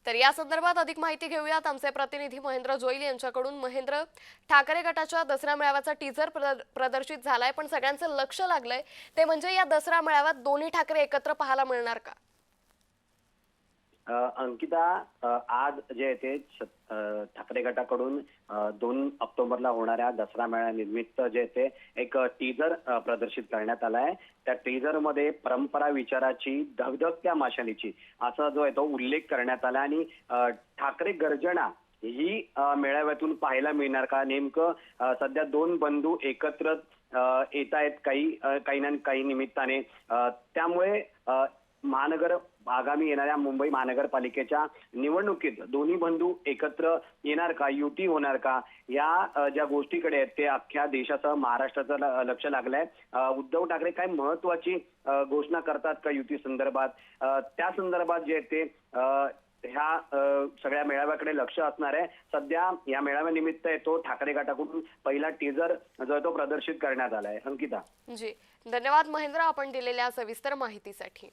तर या संदर्भात अधिक माहिती घेऊयात आमचे प्रतिनिधी महेंद्र जोईल यांच्याकडून। महेंद्र, ठाकरे गटाच्या दसरा मेळाव्याचा टीझर प्रदर्शित झालाय, पण सगळ्यांचं लक्ष लागलंय ते म्हणजे या दसरा मेळाव्यात दोन्ही ठाकरे एकत्र पाहायला मिळणार का? अंकिता, आज जे आहे ते ठाकरे गटाकडून 2 ऑक्टोबरला होणाऱ्या दसरा मेळाव्यानिमित्त जे आहे ते एक टीजर प्रदर्शित करण्यात आला आहे। त्या टीजरमध्ये परंपरा विचाराची धगधगत्या माशालीची असा जो आहे तो उल्लेख करण्यात आला आणि ठाकरे गर्जना ही मेळाव्यातून पाहायला मिळणार का? नेमकं सध्या 2 बंधू एकत्र येत आहेत काही ना काही निमित्ताने, त्यामुळे महानगर आगामी येणाऱ्या मुंबई महानगरपालिकेच्या निवडणुकीत दोन्ही बंधू एकत्र येणार का, युती होणार का, या ज्या गोष्टीकडे आहेत ते अख्ख्या देशासह महाराष्ट्राचं लक्ष लागलंय। उद्धव ठाकरे काय महत्वाची घोषणा करतात का युती संदर्भात, त्या संदर्भात जे आहे ते ह्या सगळ्या मेळाव्याकडे लक्ष असणार आहे। सध्या या मेळाव्यानिमित्त तो ठाकरे गटाकडून पहिला टीजर जो आहे तो प्रदर्शित करण्यात आलाय। अंकिता जी, धन्यवाद महेंद्र, आपण दिलेल्या सविस्तर माहितीसाठी।